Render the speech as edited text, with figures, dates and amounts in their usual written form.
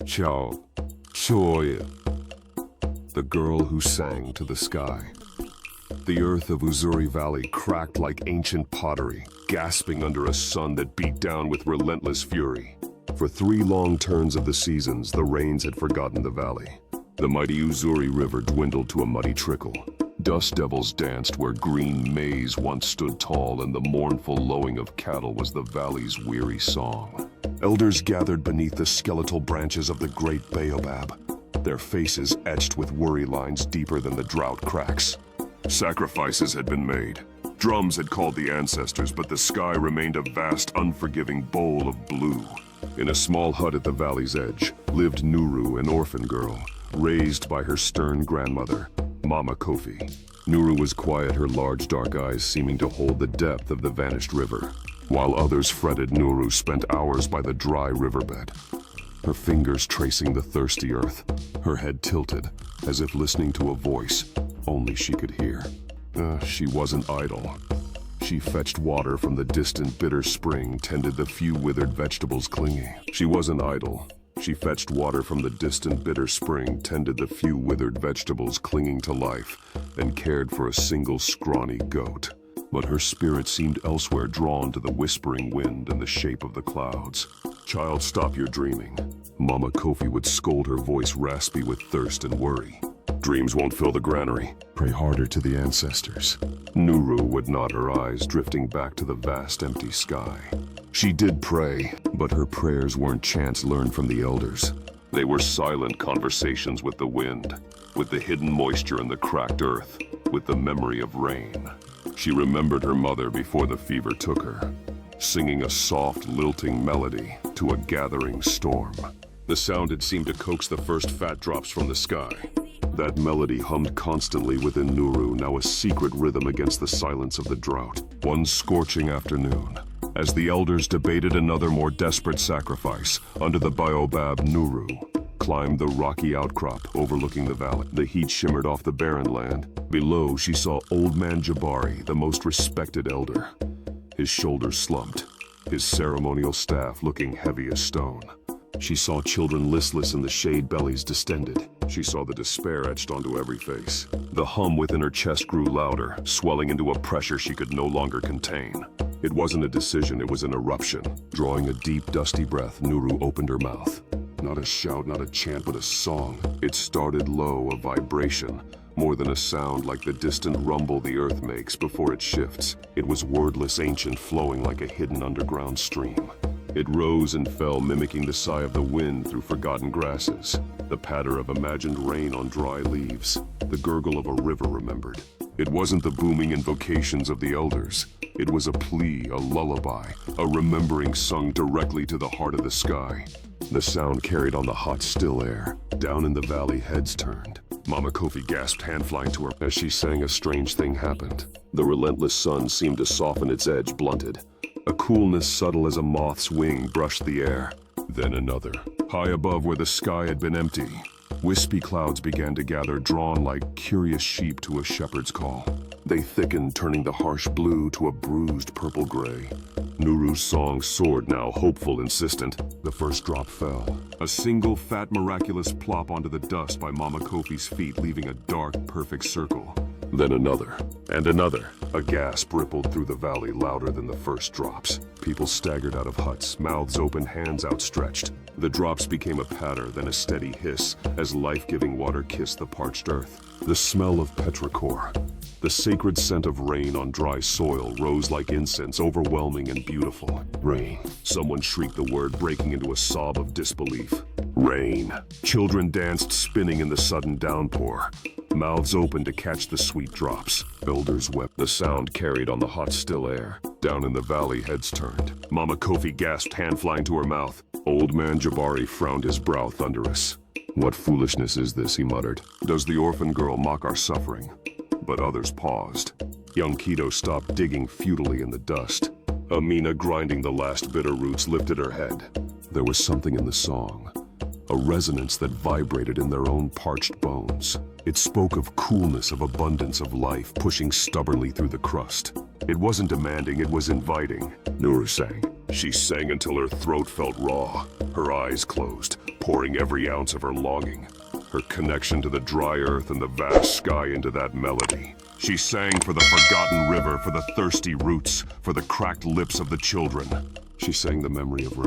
Ciao, Choy, the girl who sang to the sky. The earth of Uzuri Valley cracked like ancient pottery, gasping under a sun that beat down with relentless fury. For 3 long turns of the seasons, the rains had forgotten the valley. The mighty Uzuri River dwindled to a muddy trickle. Dust devils danced where green maize once stood tall, and the mournful lowing of cattle was the valley's weary song. Elders gathered beneath the skeletal branches of the great baobab, their faces etched with worry lines deeper than the drought cracks. Sacrifices had been made. Drums had called the ancestors, but the sky remained a vast, unforgiving bowl of blue. In a small hut at the valley's edge lived Nuru, an orphan girl, raised by her stern grandmother, Mama Kofi. Nuru was quiet, her large dark eyes seeming to hold the depth of the vanished river. While others fretted, Nuru spent hours by the dry riverbed, her fingers tracing the thirsty earth, her head tilted, as if listening to a voice only she could hear. She wasn't idle. She fetched water from the distant bitter spring, tended the few withered vegetables clinging. She wasn't idle. She fetched water from the distant bitter spring, tended the few withered vegetables clinging to life, and cared for a single scrawny goat. But her spirit seemed elsewhere, drawn to the whispering wind and the shape of the clouds. "Child, stop your dreaming." Mama Kofi would scold, her voice raspy with thirst and worry. "Dreams won't fill the granary. Pray harder to the ancestors." Nuru would nod, her eyes drifting back to the vast empty sky. She did pray, but her prayers weren't chants learned from the elders. They were silent conversations with the wind, with the hidden moisture in the cracked earth, with the memory of rain. She remembered her mother before the fever took her, singing a soft, lilting melody to a gathering storm. The sound had seemed to coax the first fat drops from the sky. That melody hummed constantly within Nuru, now a secret rhythm against the silence of the drought. One scorching afternoon, as the elders debated another more desperate sacrifice, under the baobab, Nuru climbed the rocky outcrop overlooking the valley. The heat shimmered off the barren land. Below, she saw Old Man Jabari, the most respected elder. His shoulders slumped, his ceremonial staff looking heavy as stone. She saw children listless in the shade, bellies distended. She saw the despair etched onto every face. The hum within her chest grew louder, swelling into a pressure she could no longer contain. It wasn't a decision, it was an eruption. Drawing a deep, dusty breath, Nuru opened her mouth. Not a shout, not a chant, but a song. It started low, a vibration, more than a sound, like the distant rumble the earth makes before it shifts. It was wordless, ancient, flowing like a hidden underground stream. It rose and fell, mimicking the sigh of the wind through forgotten grasses, the patter of imagined rain on dry leaves, the gurgle of a river remembered. It wasn't the booming invocations of the elders. It was a plea, a lullaby, a remembering sung directly to the heart of the sky. The sound carried on the hot, still air. Down in the valley, heads turned. Mama Kofi gasped, hand flying to her. As she sang, a strange thing happened. The relentless sun seemed to soften its edge, blunted. A coolness subtle as a moth's wing brushed the air. Then another. High above where the sky had been empty, wispy clouds began to gather, drawn like curious sheep to a shepherd's call. They thickened, turning the harsh blue to a bruised purple gray. Nuru's song soared now, hopeful, insistent. The first drop fell. A single fat, miraculous plop onto the dust by Mama Kofi's feet, leaving a dark, perfect circle. Then another, and another. A gasp rippled through the valley, louder than the first drops. People staggered out of huts, mouths open, hands outstretched. The drops became a patter, then a steady hiss, as life-giving water kissed the parched earth. The smell of petrichor, the sacred scent of rain on dry soil, rose like incense, overwhelming and beautiful. Rain. Someone shrieked the word, breaking into a sob of disbelief. Rain. Children danced, spinning in the sudden downpour, mouths open to catch the sweet drops. Elders wept. The sound carried on the hot, still air. Down in the valley, heads turned. Mama Kofi gasped, hand flying to her mouth. Old Man Jabari frowned, his brow thunderous. "What foolishness is this?" he muttered. "Does the orphan girl mock our suffering?" But others paused. Young Keto stopped digging futilely in the dust. Amina, grinding the last bitter roots, lifted her head. There was something in the song, a resonance that vibrated in their own parched bones. It spoke of coolness, of abundance, of life, pushing stubbornly through the crust. It wasn't demanding, it was inviting. Nuru sang, She sang until her throat felt raw, her eyes closed, pouring every ounce of her longing, her connection to the dry earth and the vast sky into that melody. She sang for the forgotten river, for the thirsty roots, for the cracked lips of the children. She sang the memory of rain.